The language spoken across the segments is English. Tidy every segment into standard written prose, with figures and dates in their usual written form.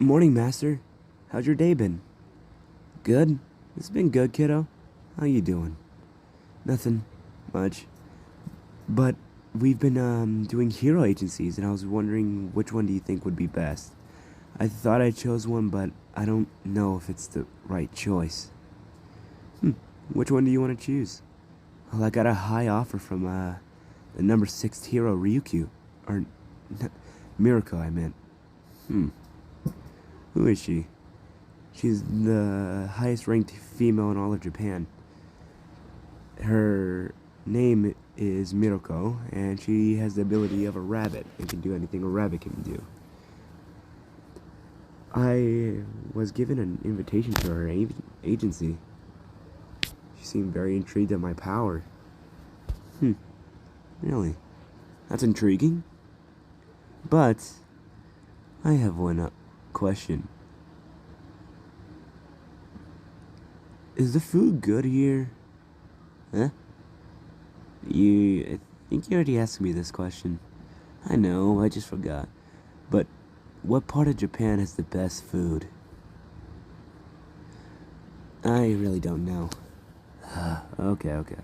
Morning, Master. How's your day been? Good? It's been good, kiddo. How you doing? Nothing much. But we've been doing hero agencies, and I was wondering which one do you think would be best? I thought I chose one, but I don't know if it's the right choice. Which one do you want to choose? Well, I got a high offer from the number 6 hero Ryukyu. Or, Miracle, I meant. Who is she? She's the highest ranked female in all of Japan. Her name is Miroko, and she has the ability of a rabbit and can do anything a rabbit can do. I was given an invitation to her agency. She seemed very intrigued at my power. Really? That's intriguing. But I have one question. Is the food good here? Huh? I think you already asked me this question. I know, I just forgot. But what part of Japan has the best food? I really don't know. Okay.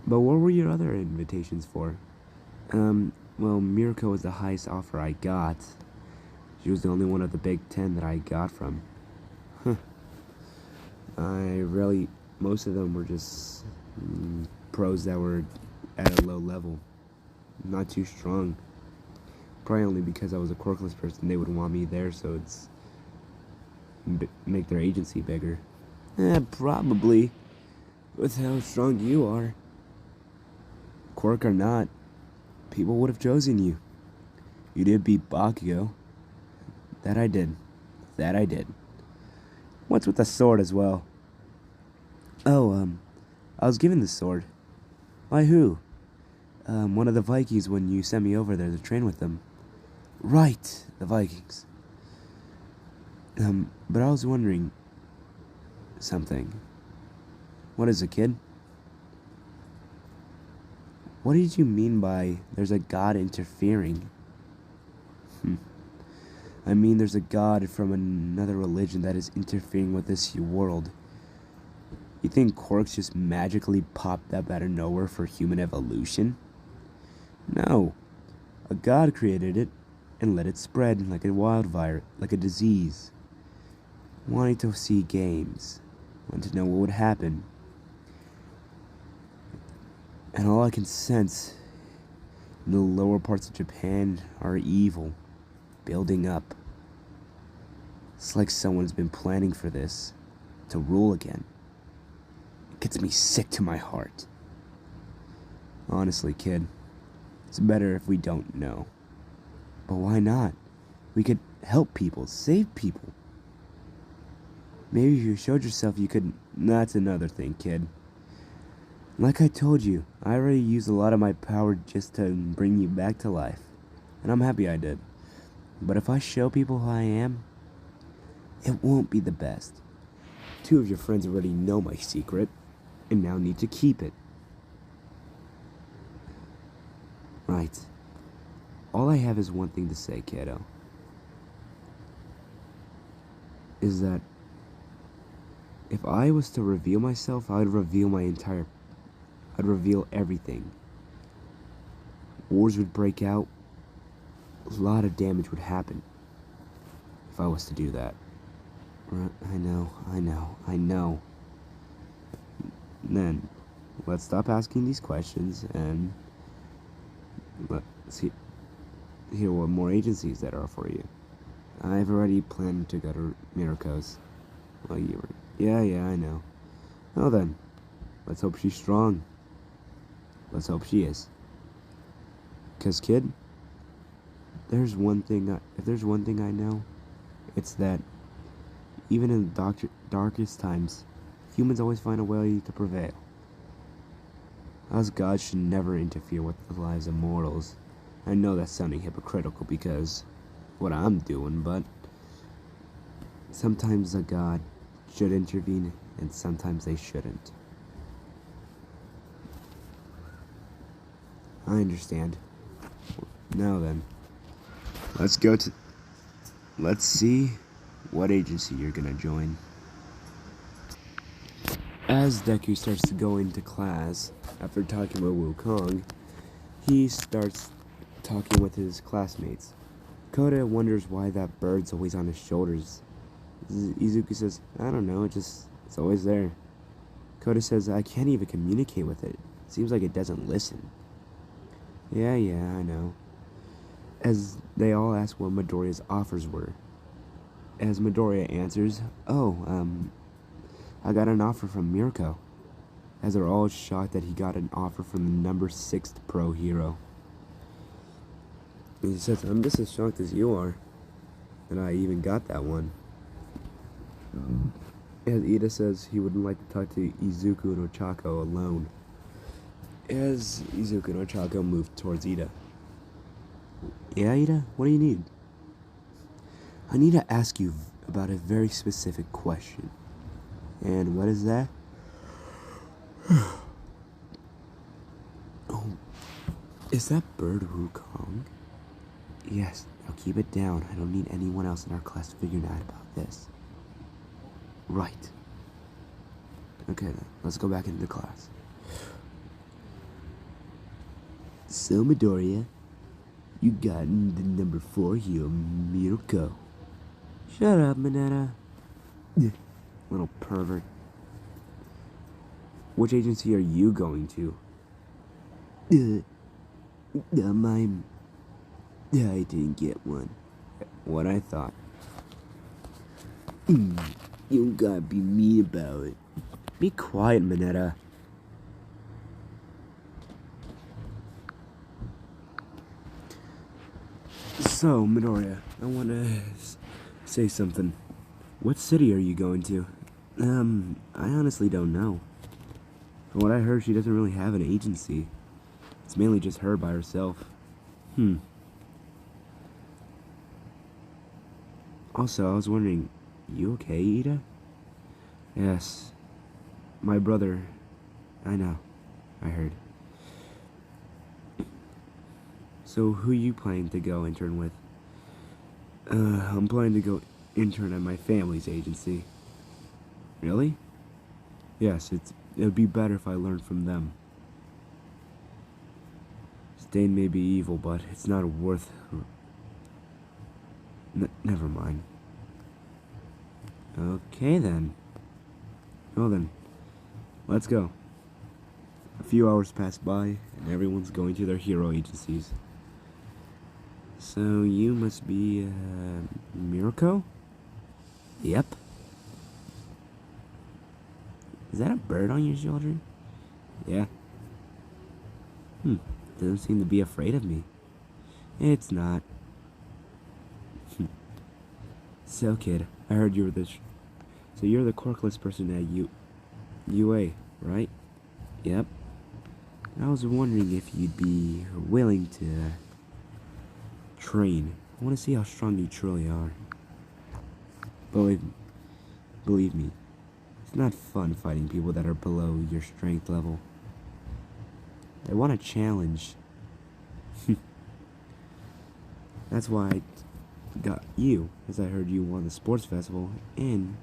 But what were your other invitations for? Well, Mirko was the highest offer I got. She was the only one of the Big Ten that I got from. Most of them were just pros that were at a low level. Not too strong. Probably only because I was a quirkless person, they would want me there, so it's make their agency bigger. Probably. With how strong you are. Quirk or not, people would have chosen you. You did beat Bakugo. That I did. What's with the sword as well? Oh, I was given the sword. By who? One of the Vikings when you sent me over there to train with them. Right, the Vikings. But I was wondering something. What is it, kid? What did you mean by there's a god interfering? I mean there's a god from another religion that is interfering with this world. You think quirks just magically popped up out of nowhere for human evolution? No. A god created it and let it spread like a wildfire, like a disease. Wanting to see games. Wanting to know what would happen. And all I can sense in the lower parts of Japan are evil, building up. It's like someone's been planning for this, to rule again. It gets me sick to my heart. Honestly, kid, it's better if we don't know. But why not? We could help people, save people. Maybe if you showed yourself you could... That's another thing, kid. Like I told you, I already used a lot of my power just to bring you back to life. And I'm happy I did. But if I show people who I am, it won't be the best. 2 of your friends already know my secret, and now need to keep it. Right. All I have is one thing to say, kiddo. Is that if I was to reveal myself, I'd reveal everything. Wars would break out. A lot of damage would happen if I was to do that. I know. Then, let's stop asking these questions and let's hear what more agencies that are for you. I've already planned to go to Mirako's. Well, yeah, I know. Well then, let's hope she's strong. Let's hope she is. 'Cause kid, if there's one thing I know, it's that even in the darkest times, humans always find a way to prevail. Us gods should never interfere with the lives of mortals. I know that's sounding hypocritical because what I'm doing, but sometimes a god should intervene and sometimes they shouldn't. I understand. Now then, let's go to... Let's see what agency you're gonna join. As Deku starts to go into class, after talking with Wukong, he starts talking with his classmates. Koda wonders why that bird's always on his shoulders. Izuku says, I don't know, it's always there. Koda says, I can't even communicate with it. Seems like it doesn't listen. Yeah, I know. As they all ask what Midoriya's offers were. As Midoriya answers, I got an offer from Mirko. As they're all shocked that he got an offer from the number 6th pro hero. And he says, I'm just as shocked as you are that I even got that one. As Ida says he would like to talk to Izuku and Ochako alone. As Izuku and Ochako move towards Ida. Yeah, Ida? What do you need? I need to ask you about a very specific question. And what is that? Oh, is that bird Wukong? Yes, now keep it down. I don't need anyone else in our class figuring out about this. Right. Okay then, let's go back into class. So Midoriya, you got the number 4 hero, Mirko. Shut up, Mineta. Little pervert. Which agency are you going to? I didn't get one. What I thought. You don't gotta be mean about it. Be quiet, Mineta. So, Midoriya, I want to say something. What city are you going to? I honestly don't know. From what I heard, she doesn't really have an agency. It's mainly just her by herself. Also, I was wondering, you okay, Ida? Yes. My brother... I know. I heard. So, who you planning to go intern with? I'm planning to go intern at my family's agency. Really? Yes, it would be better if I learned from them. Stain may be evil, but it's not worth... never mind. Okay then. Well then, let's go. A few hours pass by, and everyone's going to their hero agencies. So you must be, Mirko? Yep. Is that a bird on your shoulder? Yeah. Doesn't seem to be afraid of me. It's not. So kid, I heard you were so you're the corkless person at UA, right? Yep. I was wondering if you'd be willing to train. I want to see how strong you truly are. Believe me, it's not fun fighting people that are below your strength level. I want a challenge. That's why I got you, as I heard you won the sports festival and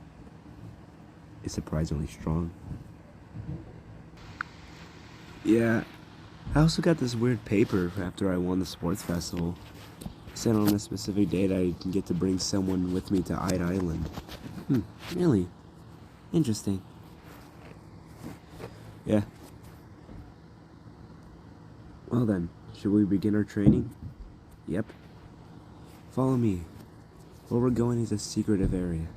is surprisingly strong. Yeah, I also got this weird paper after I won the sports festival. It said on a specific date I can get to bring someone with me to Ide Island. Really? Interesting. Yeah. Well then, should we begin our training? Yep. Follow me. Where we're going is a secretive area.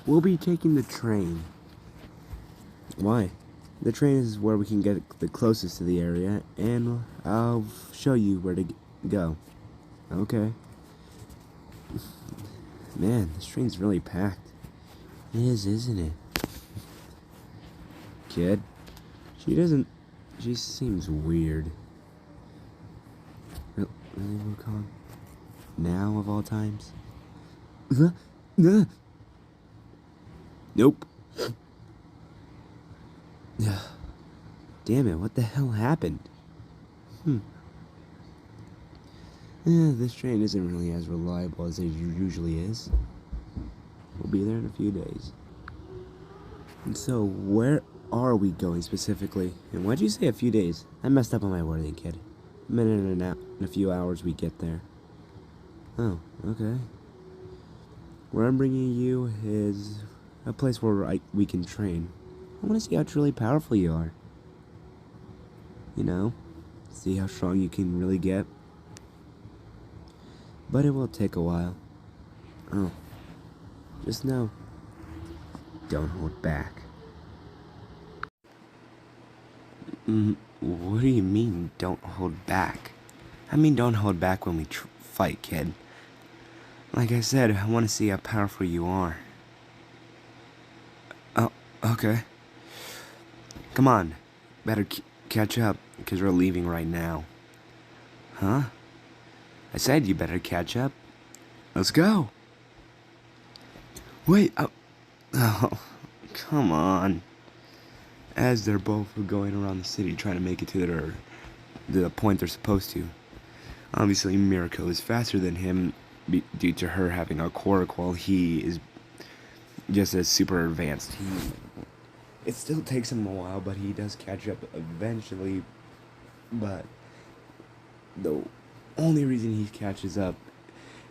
We'll be taking the train. Why? The train is where we can get the closest to the area, and I'll show you where to go. Okay. Man, this train's really packed. It is, isn't it? Kid. She seems weird. Really, Wukong? Now, of all times? Nope. Damn it, what the hell happened? This train isn't really as reliable as it usually is. We'll be there in a few days. And so, where are we going specifically? And why'd you say a few days? I messed up on my wording, kid. A minute and in a few hours we get there. Oh, okay. Where I'm bringing you is a place where we can train. I want to see how truly powerful you are. You know, see how strong you can really get. But it will take a while. Oh, just know, don't hold back. What do you mean, don't hold back? I mean, don't hold back when we fight, kid. Like I said, I want to see how powerful you are. Oh, okay. Come on, better catch up, because we're leaving right now. Huh? I said you better catch up. Let's go. Wait, oh, come on. As they're both going around the city trying to make it to the point they're supposed to. Obviously, Mirko is faster than him due to her having a quirk, while he is just as super advanced. It still takes him a while, but he does catch up eventually. But the only reason he catches up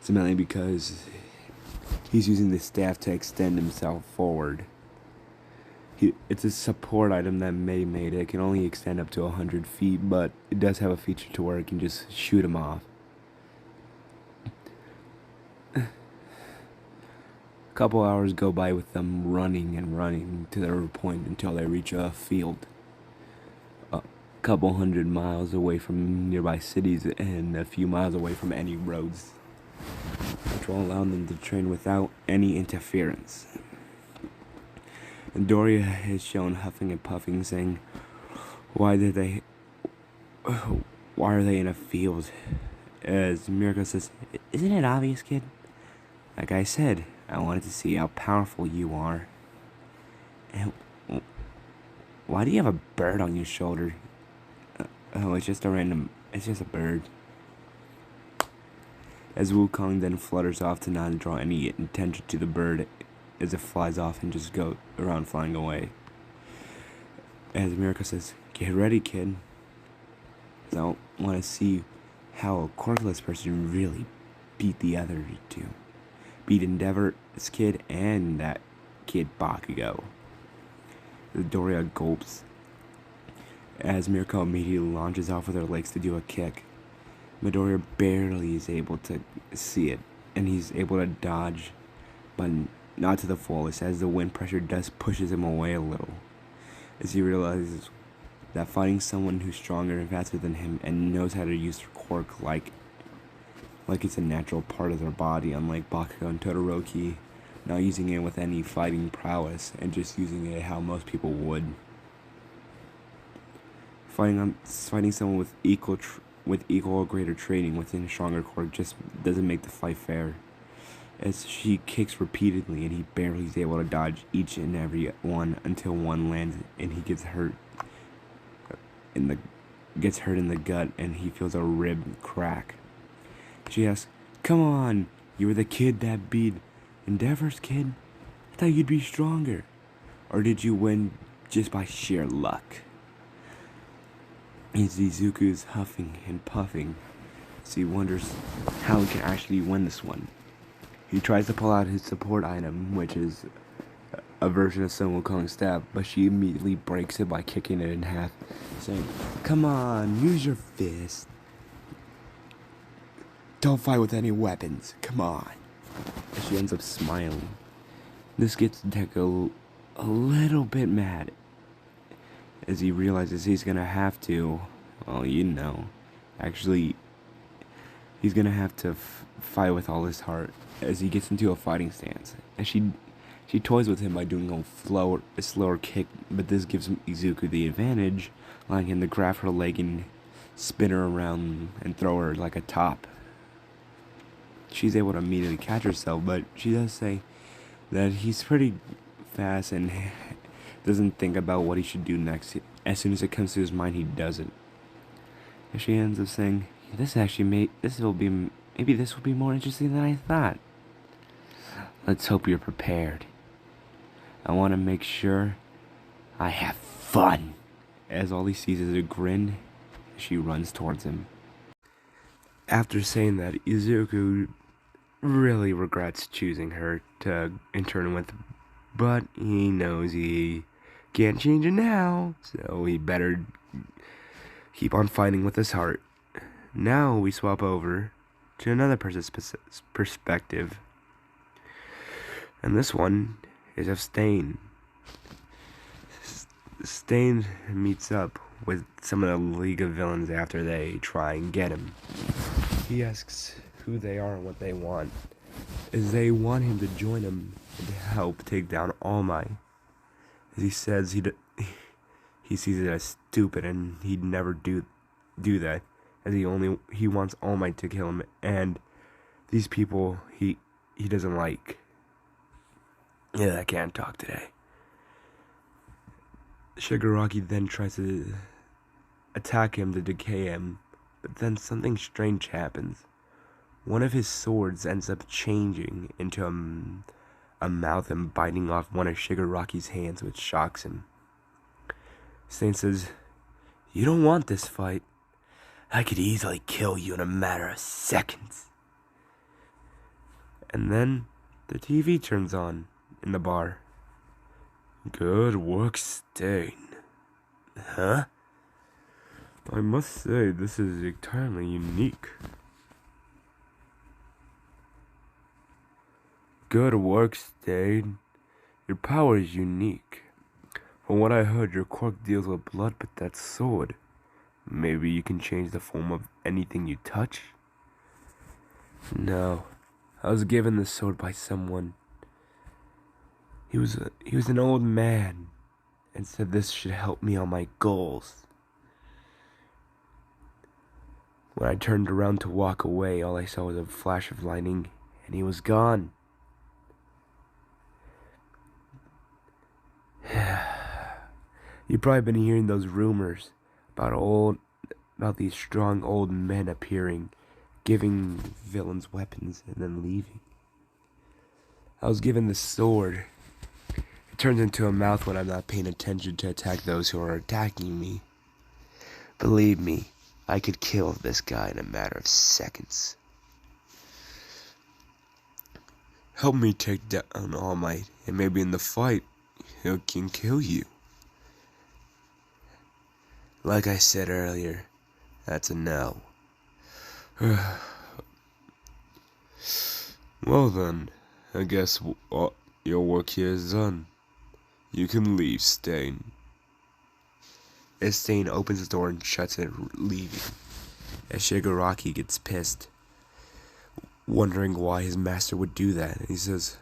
is mainly because he's using the staff to extend himself forward. It's a support item that May made. It can only extend up to 100 feet, but it does have a feature to where it can just shoot him off. A couple hours go by with them running and running to their point until they reach a field. A couple 100 miles away from nearby cities and a few miles away from any roads, which will allow them to train without any interference. And Doria is shown huffing and puffing, saying, why are they in a field? As Mirko says, isn't it obvious, kid? Like I said, I wanted to see how powerful you are. And why do you have a bird on your shoulder? Oh, it's just a bird. As Wukong then flutters off to not draw any attention to the bird, as it flies off and just go around flying away. As Mirko says, get ready, kid. I don't want to see how a quirkless person really beat the other two. Beat Endeavor's kid and that kid Bakugo. Doria gulps as Mirko immediately launches off with her legs to do a kick. Midoriya barely is able to see it, and he's able to dodge, but not to the fullest, as the wind pressure does pushes him away a little, as he realizes that fighting someone who's stronger and faster than him and knows how to use their quirk like it's a natural part of their body, unlike Bakugo and Todoroki, not using it with any fighting prowess and just using it how most people would. Fighting someone with equal or greater training within a stronger quirk just doesn't make the fight fair, as she kicks repeatedly and he barely is able to dodge each and every one until one lands and he gets hurt in the gut and he feels a rib crack. She asks, come on, you were the kid that beat Endeavor's kid? I thought you'd be stronger. Or did you win just by sheer luck? As Izuku is huffing and puffing, as he wonders how he can actually win this one. He tries to pull out his support item, which is a version of Sun Wukong's staff, but she immediately breaks it by kicking it in half, saying, come on, use your fist. Don't fight with any weapons, come on. And she ends up smiling. This gets Deku a little bit mad, as he realizes he's gonna have to, well, actually, he's gonna have to fight with all his heart, as he gets into a fighting stance. And she toys with him by doing a slower kick, but this gives Izuku the advantage, allowing him to grab her leg and spin her around and throw her like a top. She's able to immediately catch herself, but she does say that he's pretty fast and doesn't think about what he should do next. As soon as it comes to his mind, he does it. And she ends up saying, Maybe this will be more interesting than I thought. Let's hope you're prepared. I want to make sure I have fun. As all he sees is a grin, she runs towards him. After saying that, Izuku really regrets choosing her to intern with, but he knows he can't change it now, so he better keep on fighting with his heart. Now we swap over to another person's perspective, and this one is of Stain. Stain meets up with some of the League of Villains after they try and get him. He asks who they are and what they want, as they want him to join him and to help take down All Might. As he says he sees it as stupid and he'd never do that, as he wants All Might to kill him, and these people he doesn't like. Yeah, I can't talk today. Shigaraki then tries to attack him to decay him, but then something strange happens. One of his swords ends up changing into a mouth and biting off one of Shigaraki's hands, which shocks him. Stain says, "You don't want this fight. I could easily kill you in a matter of seconds." And then the TV turns on in the bar. "Good work, Stain." Huh? "I must say, this is entirely unique." "Good work, Stain. Your power is unique. From what I heard, your quirk deals with blood, but that sword. Maybe you can change the form of anything you touch?" "No. I was given this sword by someone. He was an old man and said this should help me on my goals. When I turned around to walk away, all I saw was a flash of lightning, and he was gone." You've probably been hearing those rumors about these strong old men appearing, giving villains weapons, and then leaving. I was given this sword. It turns into a mouth when I'm not paying attention to attack those who are attacking me. Believe me, I could kill this guy in a matter of seconds. Help me take down All Might, and maybe in the fight, he can kill you. Like I said earlier, that's a no. Well then, I guess your work here is done. You can leave, Stain. As Stain opens the door and shuts it, leaving, as Shigaraki gets pissed, wondering why his master would do that. He says,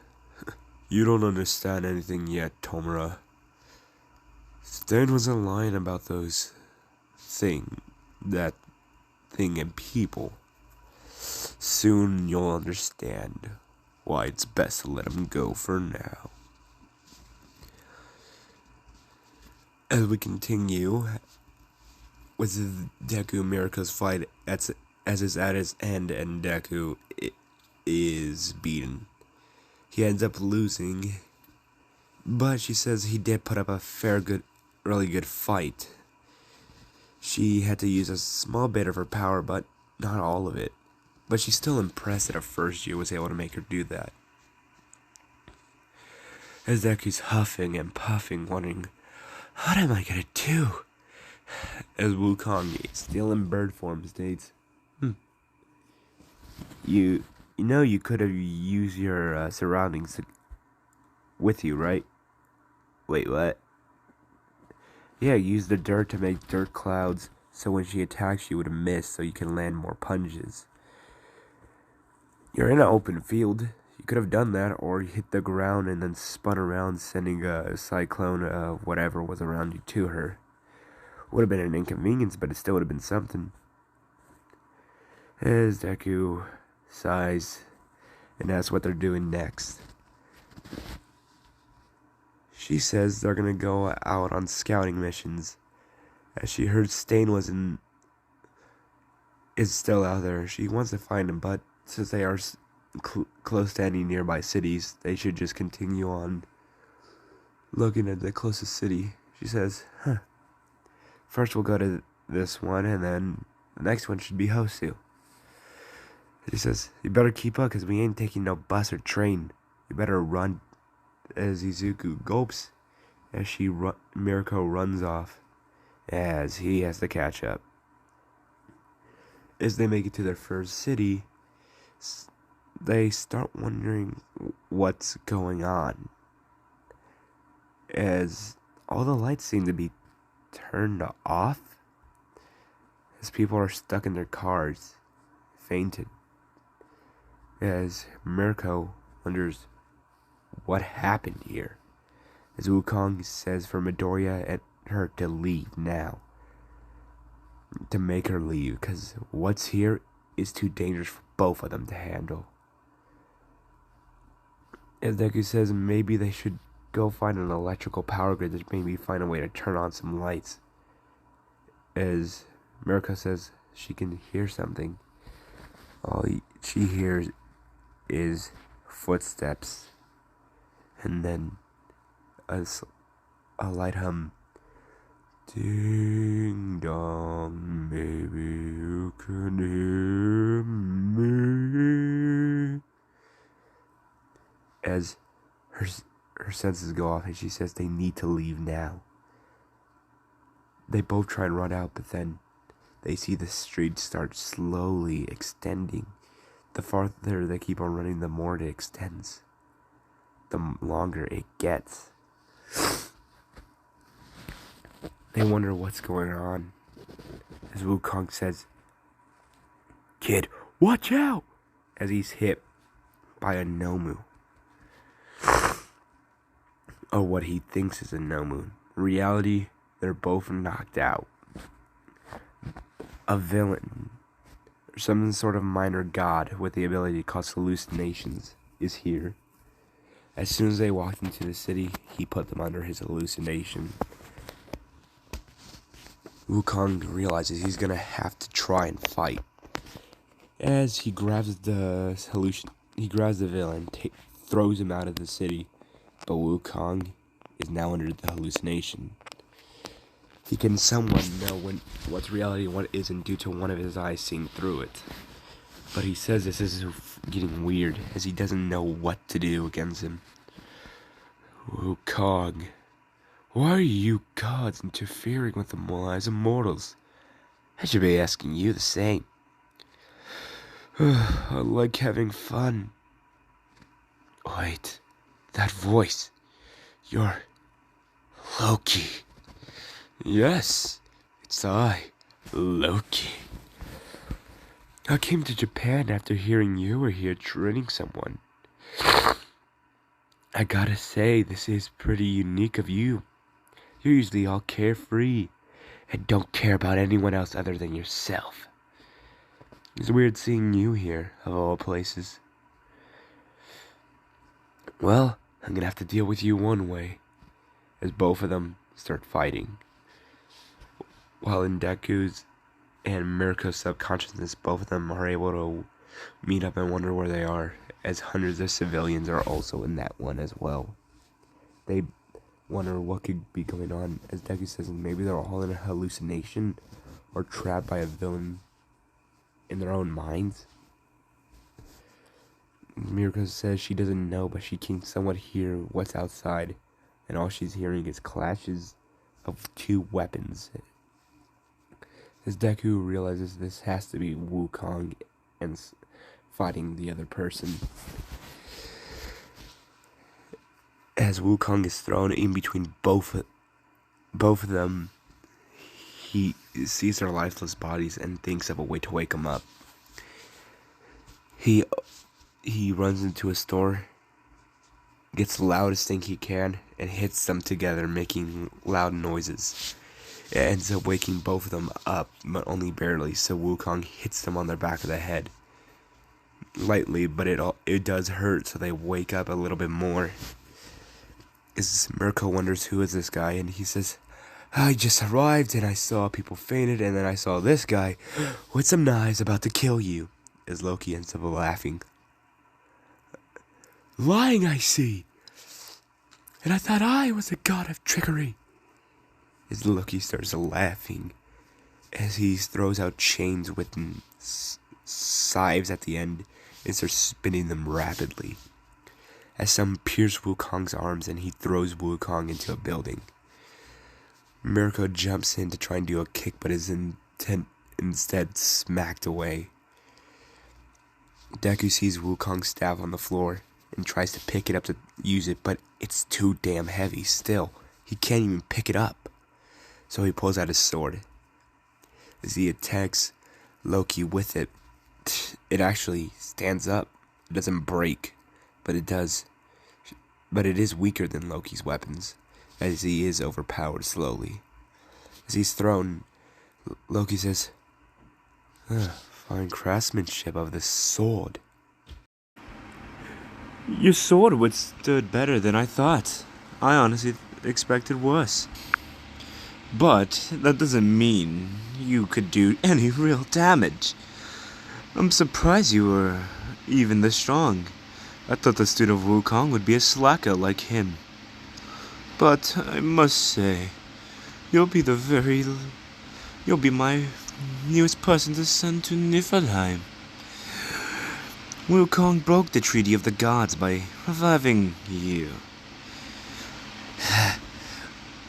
"You don't understand anything yet, Tomura. Stain wasn't lying about that thing and people. Soon you'll understand why it's best to let him go for now." As we continue with Deku and Miriko's fight, as is at its end, and Deku is beaten. He ends up losing, but she says he did put up a really good fight. She had to use a small bit of her power, but not all of it. But she's still impressed that her first year was able to make her do that. As Deku's huffing and puffing, wondering, what am I gonna do? As Wukong, still in bird form, states, You know you could have used your surroundings with you, right? Wait, what? Yeah, use the dirt to make dirt clouds, so when she attacks you would miss, so you can land more punches. You're in an open field. You could have done that, or hit the ground and then spun around, sending a cyclone of whatever was around you to her. Would have been an inconvenience, but it still would have been something. As Deku sighs and asks what they're doing next. She says they're gonna go out on scouting missions, as she heard Stain was in is still out there. She wants to find him, but since they are close to any nearby cities, they should just continue on looking at the closest city. She says, first we'll go to this one, and then the next one should be Hosu. He says, you better keep up, because we ain't taking no bus or train. You better run. As Izuku gulps, as Mirko runs off, as he has to catch up. As they make it to their first city, they start wondering what's going on, as all the lights seem to be turned off, as people are stuck in their cars, fainted, as Mirko wonders what happened here, as Wukong says for Midoriya and her to leave now, to make her leave, because what's here is too dangerous for both of them to handle. As Deku says maybe they should go find an electrical power grid to maybe find a way to turn on some lights. As Mirko says she can hear something. All she hears is footsteps, and then a light hum. Ding dong, maybe you can hear me. As her senses go off, and she says they need to leave now. They both try and run out, but then they see the street start slowly extending. The farther they keep on running, the more it extends. The longer it gets. They wonder what's going on. As Wukong says, "Kid, watch out!" as he's hit by a Nomu. Or what he thinks is a Nomu. In reality, they're both knocked out. A villain, or some sort of minor god with the ability to cause hallucinations, is here. As soon as they walked into the city, he put them under his hallucination. Wukong realizes he's gonna have to try and fight. As he grabs the villain, throws him out of the city. But Wukong is now under the hallucination. He can somewhat know what's reality and what isn't due to one of his eyes seeing through it. But he says this is getting weird, as he doesn't know what to do against him. Wukong, why are you gods interfering with the lives of mortals? I should be asking you the same. I like having fun. Wait, that voice. You're Loki. Yes, it's I, Loki. I came to Japan after hearing you were here training someone. I gotta say, this is pretty unique of you. You're usually all carefree and don't care about anyone else other than yourself. It's weird seeing you here, of all places. Well, I'm gonna have to deal with you one way, as both of them start fighting. While in Deku's and Mirko's subconsciousness, both of them are able to meet up and wonder where they are, as hundreds of civilians are also in that one as well. They wonder what could be going on, as Deku says maybe they're all in a hallucination or trapped by a villain in their own minds. Mirko says she doesn't know, but she can somewhat hear what's outside, and all she's hearing is clashes of two weapons. As Deku realizes this has to be Wukong and fighting the other person. As Wukong is thrown in between both of them, he sees their lifeless bodies and thinks of a way to wake them up. He runs into a store, gets the loudest thing he can, and hits them together, making loud noises. It ends up waking both of them up, but only barely, so Wukong hits them on their back of the head. Lightly, but it does hurt, so they wake up a little bit more. Mirko wonders who is this guy, and he says, I just arrived and I saw people fainted, and then I saw this guy with some knives about to kill you. As Loki ends up laughing. Lying, I see. And I thought I was a god of trickery. As Loki starts laughing, as he throws out chains with scythes at the end and starts spinning them rapidly. As some pierce Wukong's arms and he throws Wukong into a building. Mirko jumps in to try and do a kick, but is instead smacked away. Deku sees Wukong's staff on the floor and tries to pick it up to use it, but it's too damn heavy still. He can't even pick it up. So he pulls out his sword. As he attacks Loki with it, it actually stands up. It doesn't break, but it does. But it is weaker than Loki's weapons, as he is overpowered slowly. As he's thrown, Loki says, fine craftsmanship of this sword. Your sword withstood better than I thought. I honestly expected worse. But that doesn't mean you could do any real damage. I'm surprised you were even this strong. I thought the student of Wukong would be a slacker like him. But I must say, you'll be my newest person to send to Niflheim. Wukong broke the treaty of the gods by reviving you.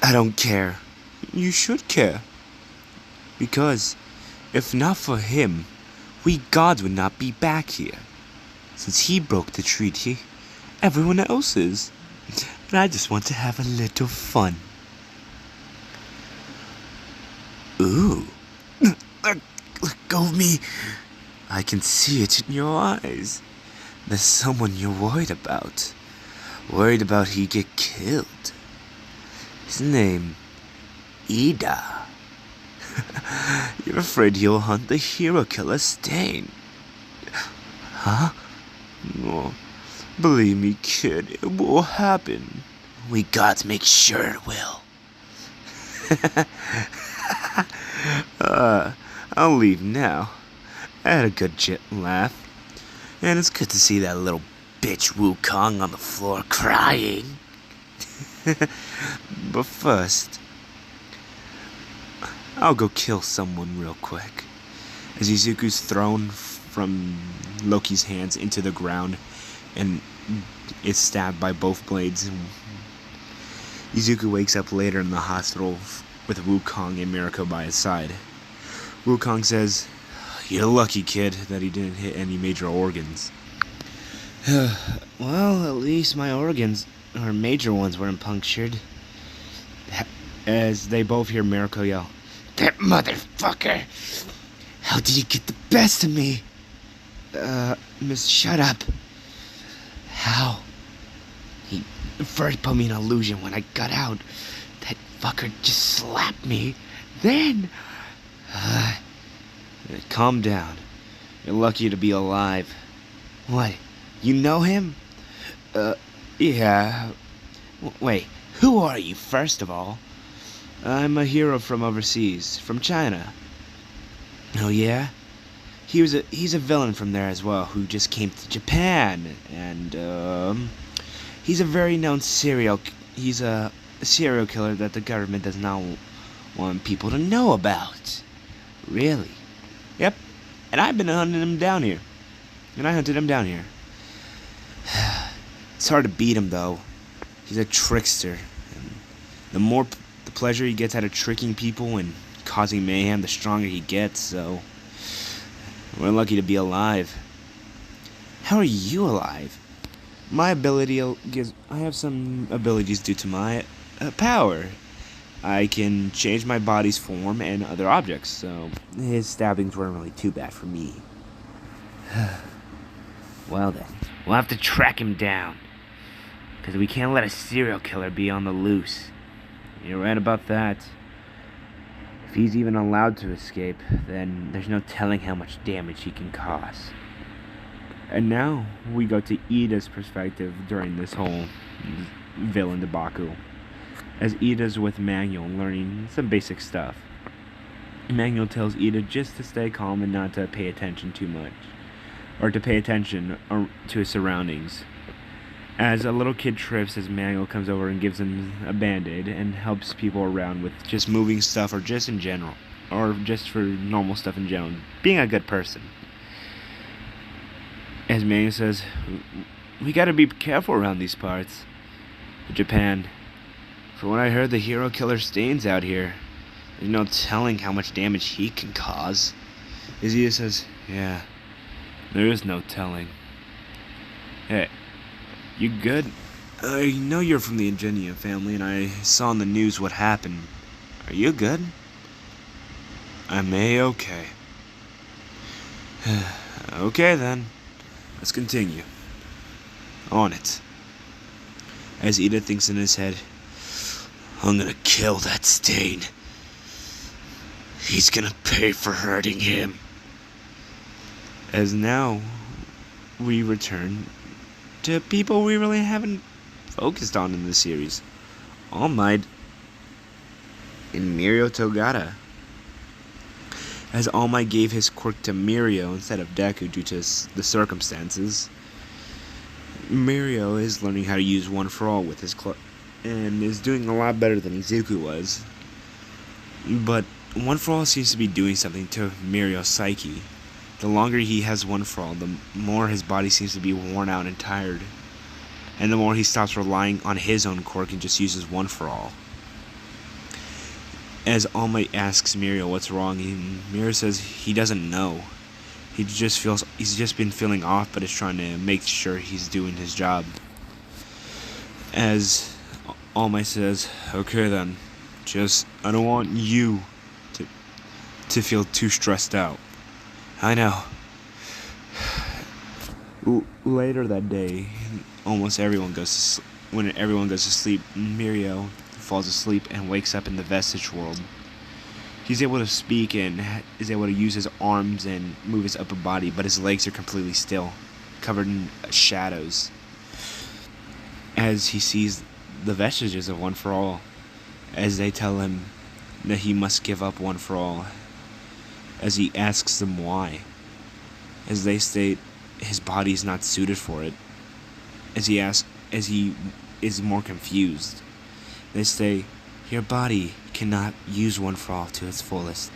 I don't care. You should care. Because, if not for him, we gods would not be back here. Since he broke the treaty, everyone else is. And I just want to have a little fun. Ooh. Let go of me. I can see it in your eyes. There's someone you're worried about. Worried about he get killed. His name, Ida. You're afraid he'll hunt the hero killer Stain. Huh? Oh, believe me, kid, it will happen. We gods make sure it will. I'll leave now. I had a good laugh. And it's good to see that little bitch Wukong on the floor crying. But first, I'll go kill someone real quick. As Izuku's thrown from Loki's hands into the ground and is stabbed by both blades. Izuku wakes up later in the hospital with Wukong and Mirko by his side. Wukong says, "You're lucky, kid, that he didn't hit any major organs." Well, at least my organs, or major ones, weren't punctured. As they both hear Mirko yell, "That motherfucker! How did he get the best of me?" Miss, shut up. How? He first put me in illusion when I got out. That fucker just slapped me. Then... Calm down. You're lucky to be alive. What? You know him? Yeah. Wait, who are you, first of all? I'm a hero from overseas, from China. Oh, yeah? He's a villain from there as well, who just came to Japan, and, he's a very known he's a serial killer that the government does not want people to know about. Really? Yep. And I've been hunting him down here. And I hunted him down here. It's hard to beat him, though. He's a trickster. And the more the pleasure he gets out of tricking people and causing mayhem, the stronger he gets, so... We're lucky to be alive. How are you alive? My ability I have some abilities due to my power. I can change my body's form and other objects, so his stabbings weren't really too bad for me. Well then, we'll have to track him down. Because we can't let a serial killer be on the loose. You're right about that. If he's even allowed to escape, then there's no telling how much damage he can cause. And now, we go to Ida's perspective during this whole villain debacle. as Ida's with Manuel learning some basic stuff. Manuel tells Ida just to stay calm and not to pay attention too much, or to pay attention to his surroundings. As a little kid trips, as Manuel comes over and gives him a band-aid and helps people around with just moving stuff or just in general, or just for normal stuff in general, being a good person. As Manuel says, we gotta be careful around these parts. Japan. For what I heard, the hero killer Stain's out here. There's no telling how much damage he can cause. Izia says, yeah, there is no telling. Hey, you good? I know you're from the Ingenia family, and I saw on the news what happened. Are you good? I'm A-okay. Okay then, let's continue. On it. As Ida thinks in his head, I'm gonna kill that Stain. He's gonna pay for hurting him. As now, we return to people we really haven't focused on in this series. All Might and Mirio Togata. As All Might gave his quirk to Mirio instead of Deku due to the circumstances, Mirio is learning how to use One for All with his and is doing a lot better than Izuku was. But One for All seems to be doing something to Mirio's psyche. The longer he has One for All, the more his body seems to be worn out and tired. And the more he stops relying on his own quirk and just uses One for All. As All Might asks Mirio what's wrong, Mirio says he doesn't know. He's just been feeling off, but is trying to make sure he's doing his job. As All Might says, okay then, I don't want you to feel too stressed out. I know. Later that day, when everyone goes to sleep, Mirio falls asleep and wakes up in the vestige world. He's able to speak and is able to use his arms and move his upper body, but his legs are completely still, covered in shadows. As he sees the vestiges of One for All, as they tell him that he must give up One for All, as he asks them why, as they state his body is not suited for it, as he is more confused. They say, your body cannot use One for All to its fullest.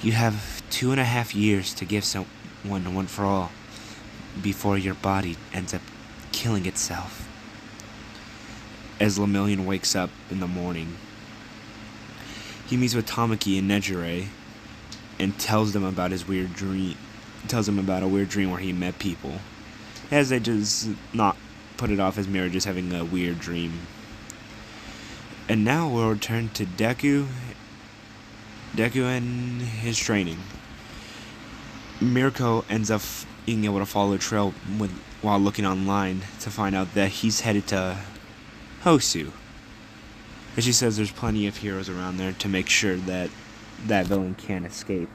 You have 2.5 years to give someone One for All before your body ends up killing itself. As Lemillion wakes up in the morning, he meets with Tamaki and Nejire and tells them about his weird dream. Tells them about a weird dream where he met people. As they just not put it off as Mirio just having a weird dream. And now we'll return to Deku and his training. Mirko ends up being able to follow a trail while looking online to find out that he's headed to Hosu. And she says there's plenty of heroes around there to make sure that that villain can't escape.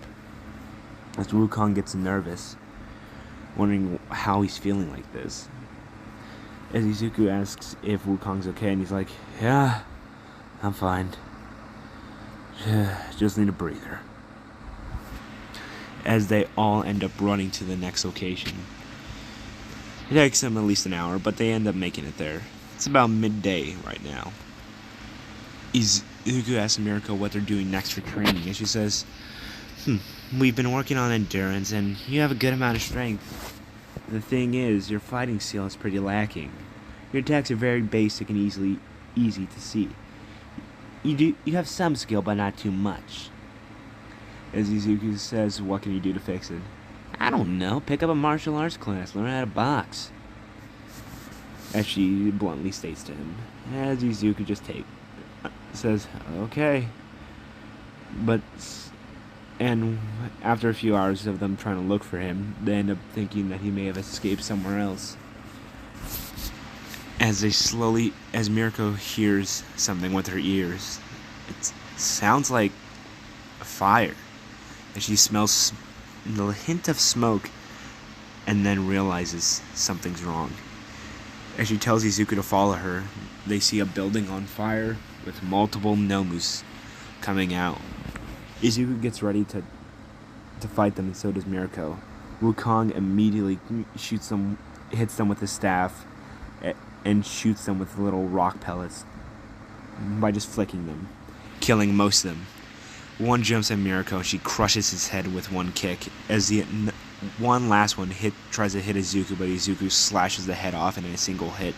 As Wukong gets nervous, wondering how he's feeling like this. As Izuku asks if Wukong's okay, and he's like, yeah, I'm fine. Just need a breather. As they all end up running to the next location. It takes them at least an hour, but they end up making it there. It's about midday right now. Izuku asks Mirko what they're doing next for training, and she says, we've been working on endurance, and you have a good amount of strength. The thing is, your fighting skill is pretty lacking. Your attacks are very basic and easy to see. You have some skill, but not too much. As Izuku says, what can you do to fix it? I don't know, pick up a martial arts class, learn how to box. As she bluntly states to him. As Izuku just says, okay. And after a few hours of them trying to look for him, they end up thinking that he may have escaped somewhere else. As Mirko hears something with her ears, it sounds like a fire. And she smells the hint of smoke and then realizes something's wrong. As she tells Izuku to follow her, they see a building on fire with multiple Nomus coming out. Izuku gets ready to fight them, and so does Mirko. Wukong immediately hits them with his staff, and shoots them with little rock pellets by just flicking them, killing most of them. One jumps at Mirko, and she crushes his head with one kick. As the one last one tries to hit Izuku, but Izuku slashes the head off in a single hit.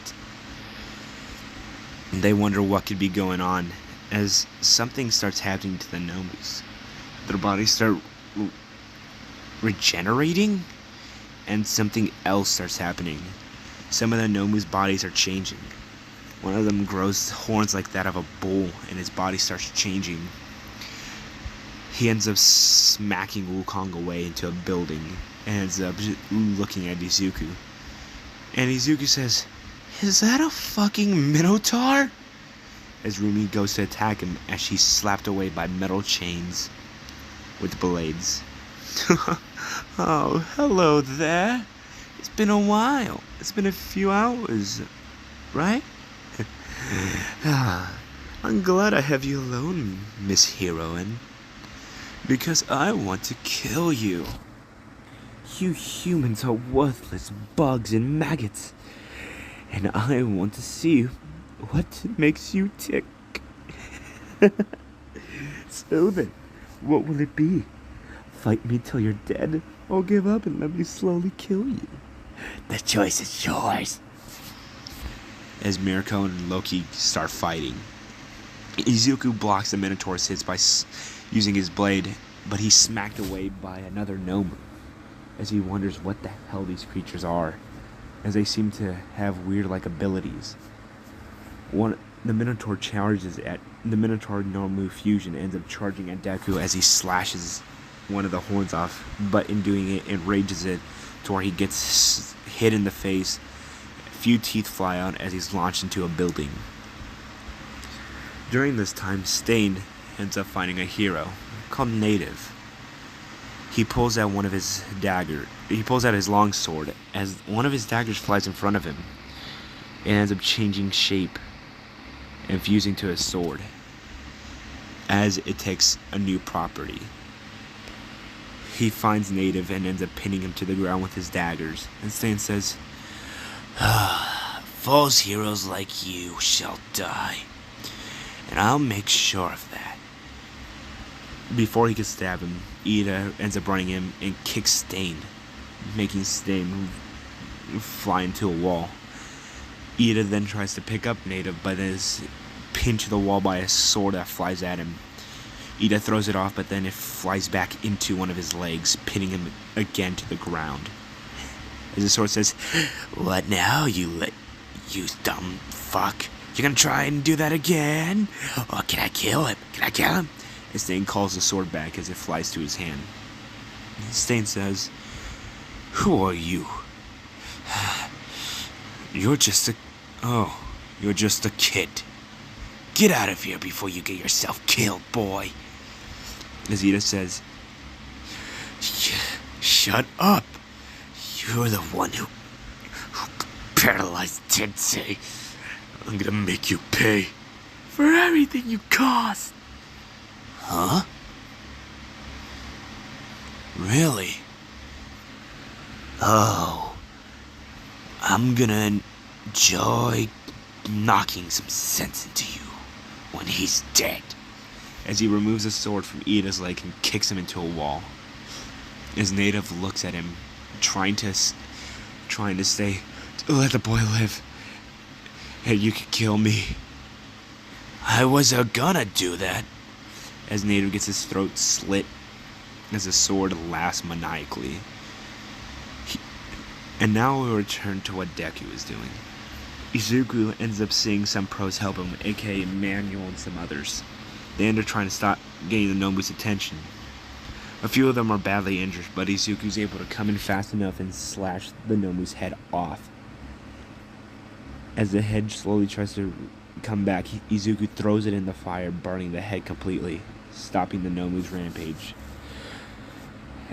And they wonder what could be going on, as something starts happening to the Nomus. Their bodies start regenerating, and something else starts happening. Some of the Nomu's bodies are changing. One of them grows horns like that of a bull, and his body starts changing. He ends up smacking Wukong away into a building, and ends up looking at Izuku. And Izuku says, "Is that a fucking Minotaur?" As Rumi goes to attack him, as she's slapped away by metal chains with blades. "Oh, hello there. It's been a while. It's been a few hours, right?" "I'm glad I have you alone, Miss Heroine. Because I want to kill you. You humans are worthless bugs and maggots. And I want to see what makes you tick." "So then, what will it be? Fight me till you're dead, or give up and let me slowly kill you?" "The choice is yours." As Mirko and Loki start fighting, Izuku blocks the Minotaur's hits by using his blade, but he's smacked away by another Nomu, as he wonders what the hell these creatures are, as they seem to have weird-like abilities. The Minotaur charges at the Minotaur Nomu fusion, ends up charging at Deku as he slashes one of the horns off, but in doing it, enrages it to where he gets hit in the face. A few teeth fly out as he's launched into a building. During this time, Stain ends up finding a hero called Native. He pulls out his long sword, as one of his daggers flies in front of him and ends up changing shape and fusing to his sword as it takes a new property. He finds Native and ends up pinning him to the ground with his daggers, and Stain says, "False heroes like you shall die, and I'll make sure of that." Before he can stab him, Ida ends up running him and kicks Stain, making Stain fly into a wall. Ida then tries to pick up Native, but is pinned to the wall by a sword that flies at him. Ida throws it off, but then it flies back into one of his legs, pinning him again to the ground. As the sword says, "What now, you dumb fuck? You gonna try and do that again? Or can I kill him? Can I kill him?" And Stain calls the sword back as it flies to his hand. Stain says, "Who are you?" You're just a kid. Get out of here before you get yourself killed, boy." As Ida says, "Shut up. You're the one who paralyzed Tensei. I'm gonna make you pay for everything you caused." "Huh? Really? Oh, I'm gonna enjoy knocking some sense into you when he's dead." As he removes a sword from Ida's leg and kicks him into a wall. As Native looks at him, trying to say, "Let the boy live, and you can kill me." "I was gonna do that." As Native gets his throat slit as the sword laughs maniacally. And now we return to what Deku is doing. Izuku ends up seeing some pros help him, aka Manuel and some others. They end up trying to stop getting the Nobu's attention. A few of them are badly injured, but Izuku's able to come in fast enough and slash the Nobu's head off. As the head slowly tries to come back, Izuku throws it in the fire, burning the head completely, stopping the Nobu's rampage.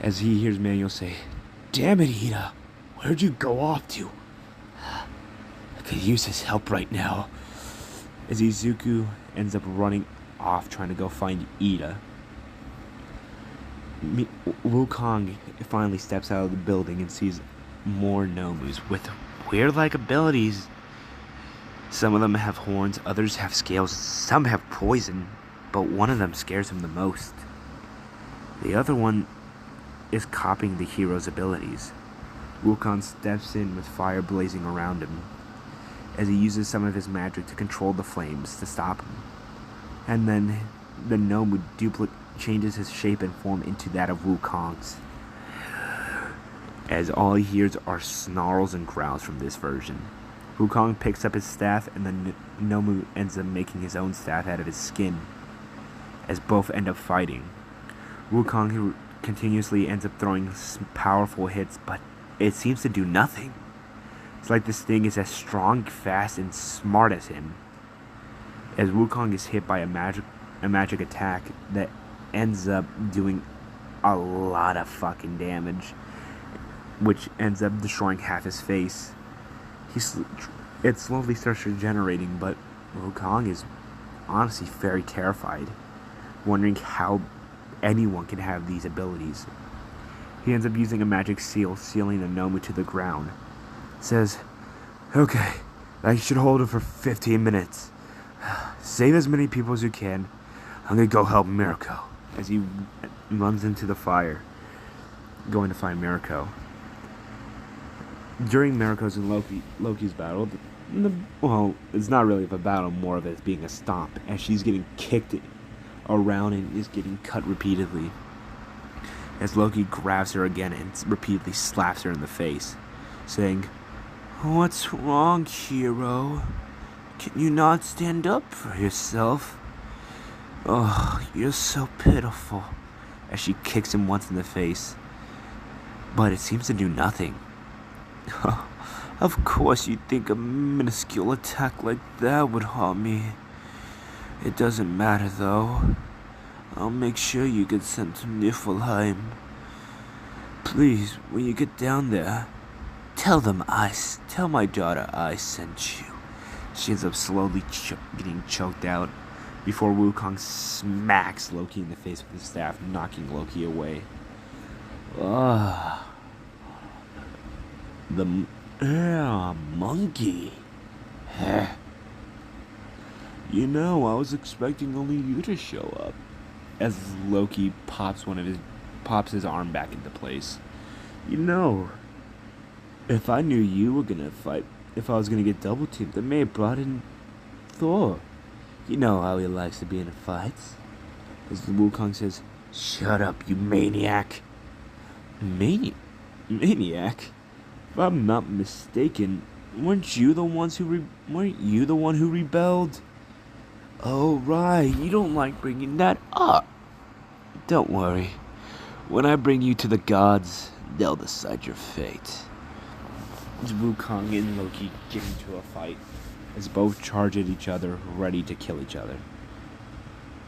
As he hears Manuel say, "Damn it, Ida, where'd you go off to?" could use his help right now. As Izuku ends up running off trying to go find Ida. Wukong finally steps out of the building and sees more Nomus with weird-like abilities. Some of them have horns, others have scales, some have poison, but one of them scares him the most. The other one is copying the hero's abilities. Wukong steps in with fire blazing around him, as he uses some of his magic to control the flames to stop him. And then the Nomu changes his shape and form into that of Wukong's, as all he hears are snarls and growls from this version. Wukong picks up his staff, and the Nomu ends up making his own staff out of his skin, as both end up fighting. Wukong continuously ends up throwing powerful hits, but it seems to do nothing. It's like this thing is as strong, fast, and smart as him. As Wukong is hit by a magic attack that ends up doing a lot of fucking damage, which ends up destroying half his face. It slowly starts regenerating, but Wukong is honestly very terrified, wondering how anyone can have these abilities. He ends up using a magic seal, sealing the Nomu to the ground. Says, "Okay, I should hold it for 15 minutes. Save as many people as you can. I'm gonna go help Mirko." As he runs into the fire, going to find Mirko. During Mirko's and Loki's battle, well, it's not really a battle, more of it being a stomp, as she's getting kicked around and is getting cut repeatedly. As Loki grabs her again and repeatedly slaps her in the face, saying, "What's wrong, hero? Can you not stand up for yourself? Oh, you're so pitiful," as she kicks him once in the face. But it seems to do nothing. "Of course you'd think a minuscule attack like that would harm me. It doesn't matter though. I'll make sure you get sent to Niflheim. Please, when you get down there, tell my daughter I sent you." She ends up slowly getting choked out before Wukong smacks Loki in the face with his staff, knocking Loki away. Monkey. You know, I was expecting only you to show up. As Loki pops his arm back into place. You know, if I knew you were gonna fight, if I was gonna get double teamed, I may have brought in Thor. You know how he likes to be in fights. As Wukong says, "Shut up, you maniac." Maniac? If I'm not mistaken, weren't you the one who rebelled? Oh right, you don't like bringing that up. Don't worry. When I bring you to the gods, they'll decide your fate. Wukong and Loki get into a fight, as both charge at each other, ready to kill each other.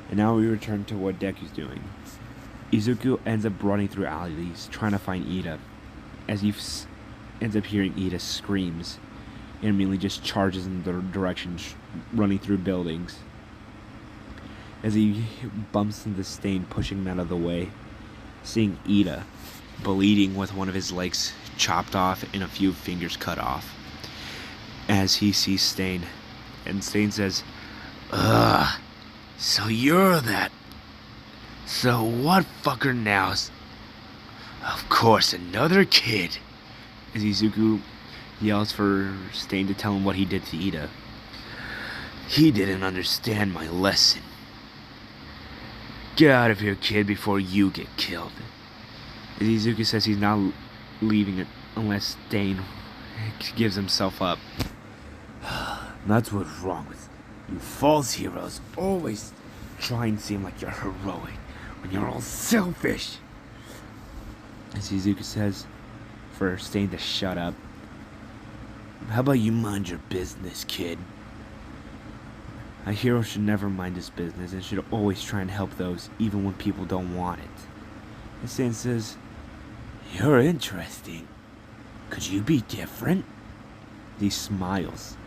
And now we return to what Deku's doing. Izuku ends up running through alleys, trying to find Ida, as he ends up hearing Ida screams, and immediately just charges in the direction, running through buildings. As he bumps into Stain, pushing him out of the way, seeing Ida bleeding with one of his legs chopped off and a few fingers cut off. As he sees Stain, and Stain says, "Ugh, so you're that. So what fucker now? Of course, another kid." As Izuku yells for Stain to tell him what he did to Ida. "He didn't understand my lesson. Get out of here, kid, before you get killed." As Izuku says he's not leaving it unless Stain gives himself up. "That's what's wrong with you false heroes. Always try and seem like you're heroic when you're all selfish." As Izuku says for Stain to shut up. "How about you mind your business, kid? A hero should never mind his business and should always try and help those, even when people don't want it." And Stain says, "You're interesting. Could you be different?" He smiles,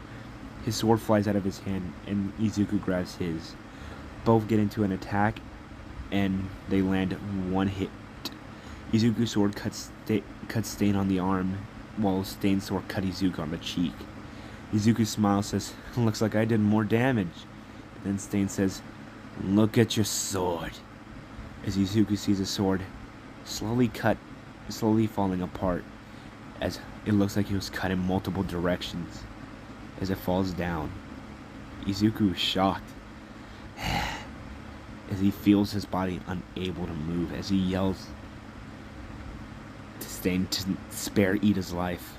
His sword flies out of his hand, and Izuku grabs his. Both get into an attack, and they land one hit. Izuku's sword cuts Stain on the arm, while Stain's sword cut Izuku on the cheek. Izuku smiles, says, "Looks like I did more damage." Then Stain says, "Look at your sword." As Izuku sees his sword slowly falling apart, as it looks like it was cut in multiple directions. As it falls down, Izuku is shocked as he feels his body unable to move, as he yells to Stain to spare Ida's life.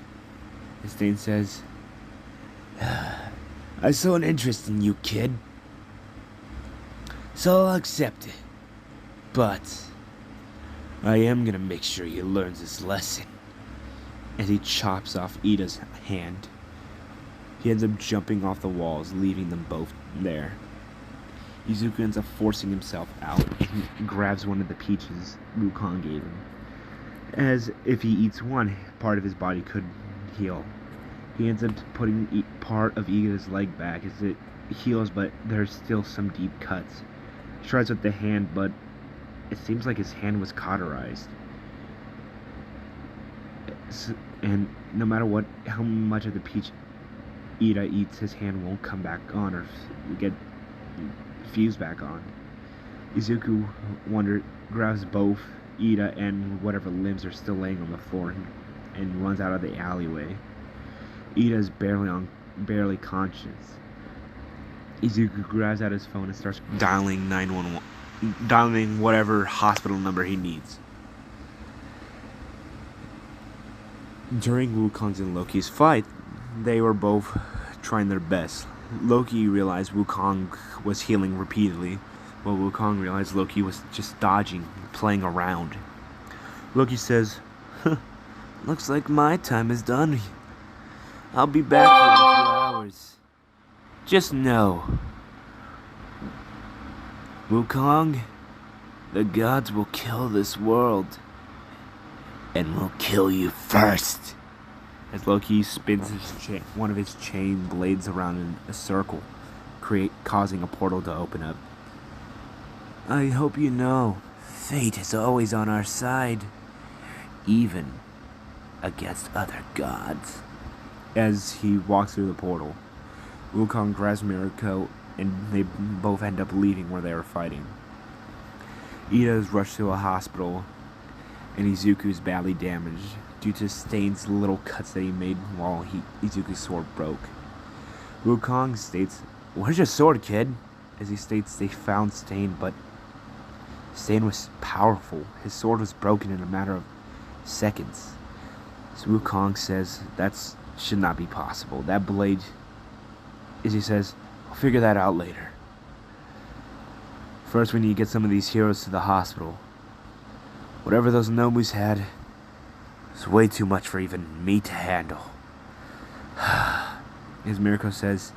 And Stain says, "I saw an interest in you, kid, so I'll accept it. But I am gonna make sure you learn this lesson." As he chops off Ida's hand, he ends up jumping off the walls, leaving them both there. Izuku ends up forcing himself out and grabs one of the peaches Wukong gave him. As if he eats one, part of his body could heal. He ends up putting part of Ida's leg back as it heals, but there's still some deep cuts. He tries with the hand, but it seems like his hand was cauterized. And no matter how much of the peach Ida eats, his hand won't come back on or get fused back on. Izuku grabs both Ida and whatever limbs are still laying on the floor and runs out of the alleyway. Ida is barely conscious. Izuku grabs out his phone and starts dialing 911, dialing whatever hospital number he needs. During Wukong's and Loki's fight, they were both trying their best. Loki realized Wukong was healing repeatedly, while Wukong realized Loki was just dodging, playing around. Loki says, "Looks like my time is done. I'll be back here in a few hours. Just know, Wukong, the gods will kill this world, and will kill you first." As Loki spins one of his chain blades around in a circle, causing a portal to open up. "I hope you know, fate is always on our side, even against other gods." As he walks through the portal, Wukong grabs Mirako, and they both end up leaving where they were fighting. Ida is rushed to a hospital, and Izuku is badly damaged due to Stain's little cuts that he made while Izuku's sword broke. Wukong states, "Where's your sword, kid?" As he states they found Stain, but Stain was powerful. His sword was broken in a matter of seconds. So Wukong says that should not be possible. That blade, as he says, "I'll figure that out later. First, we need to get some of these heroes to the hospital. Whatever those Nobus had, it's way too much for even me to handle." As Mirako says,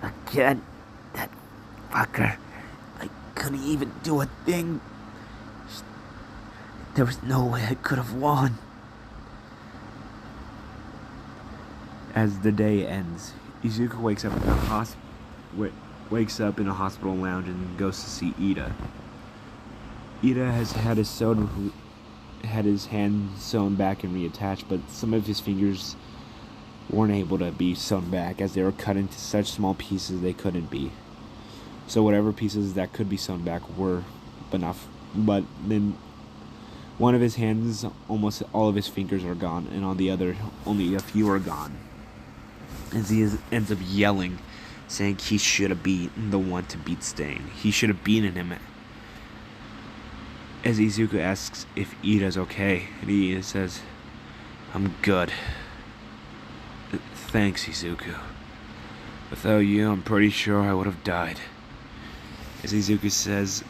"Again, that fucker. I couldn't even do a thing. There was no way I could have won." As the day ends, Izuku wakes up in a hospital lounge and goes to see Ida. Ida has had his hand sewn back and reattached, but some of his fingers weren't able to be sewn back as they were cut into such small pieces they couldn't be. So whatever pieces that could be sewn back were enough. But then one of his hands, almost all of his fingers are gone, and on the other, only a few are gone. As he ends up yelling, saying he should have been the one to beat Stain. He should have beaten him. As Izuku asks if Ida's okay, and Ida says, "I'm good. Thanks, Izuku. Without you, I'm pretty sure I would have died." As Izuku says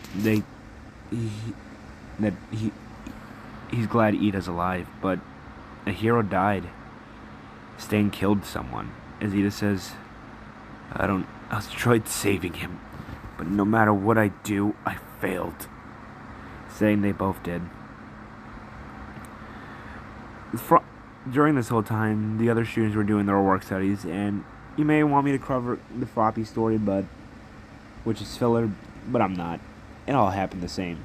he's glad Ida's alive, but a hero died. Stain killed someone. As Ida says, I tried saving him, but no matter what I do, I failed." Saying they both did. During this whole time, the other students were doing their work studies, and You may want me to cover the floppy story, which is filler, but I'm not. It all happened the same.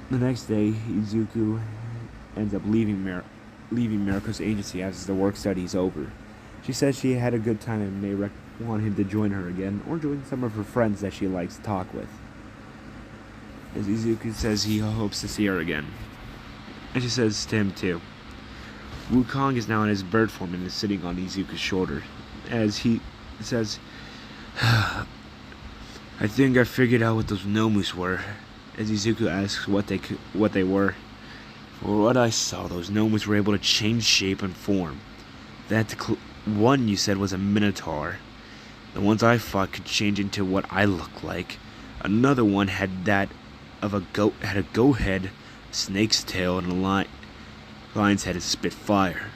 The next day, Izuku ends up leaving Miruko's agency as the work study's over. She says she had a good time and may want him to join her again, or join some of her friends that she likes to talk with. As Izuku says he hopes to see her again. And she says to him too. Wukong is now in his bird form and is sitting on Izuku's shoulder. As he says, I think I figured out what those Nomus were. As Izuku asks what they were. For what I saw, those Nomus were able to change shape and form. That one you said was a Minotaur. The ones I fought could change into what I look like. Another one had that of a goat, had a goat head, snake's tail, and a lion's head and spit fire.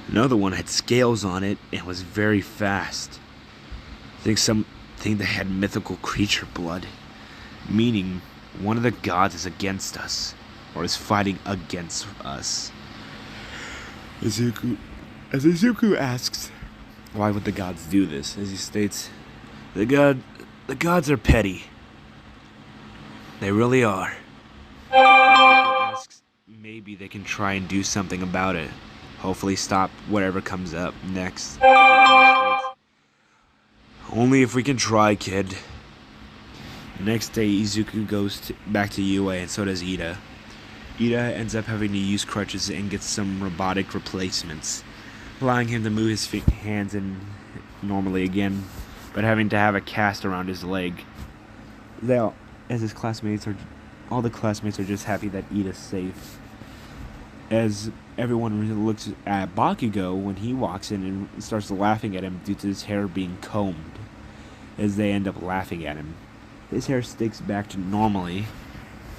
Another one had scales on it and was very fast. I think something that had mythical creature blood, meaning one of the gods is against us, or is fighting against us. As Izuku asks, why would the gods do this? As he states, the gods are petty. They really are. Izuku asks, maybe they can try and do something about it. Hopefully stop whatever comes up next. Only if we can try, kid. The next day, Izuku goes back to UA, and so does Ida. Ida ends up having to use crutches and gets some robotic replacements, allowing him to move his hands in normally again, but having to have a cast around his leg. All the classmates are just happy that Ida's safe. As everyone looks at Bakugo when he walks in and starts laughing at him due to his hair being combed, as they end up laughing at him. His hair sticks back to normally,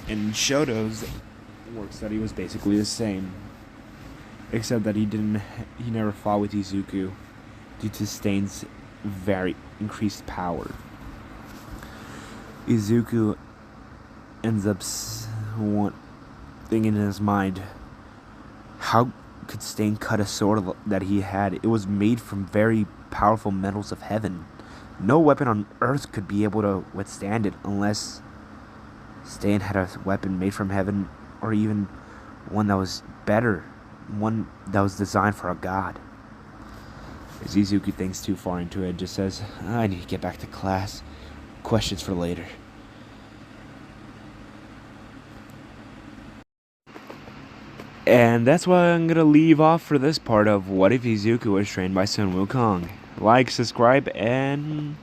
and Shoto's work study was basically the same, except that he never fought with Izuku due to Stain's very increased power. Izuku ends up thinking in his mind, how could Stain cut a sword that he had? It was made from very powerful metals of heaven. No weapon on earth could be able to withstand it unless Stain had a weapon made from heaven, or even one that was better, one that was designed for a god. As Izuku thinks too far into it, just says, I need to get back to class. Questions for later. And that's why I'm going to leave off for this part of What If Izuku Was Trained by Sun Wukong. Like, subscribe, and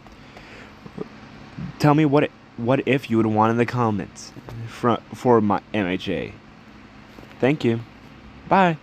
tell me what if you would want in the comments for my MHA. Thank you. Bye.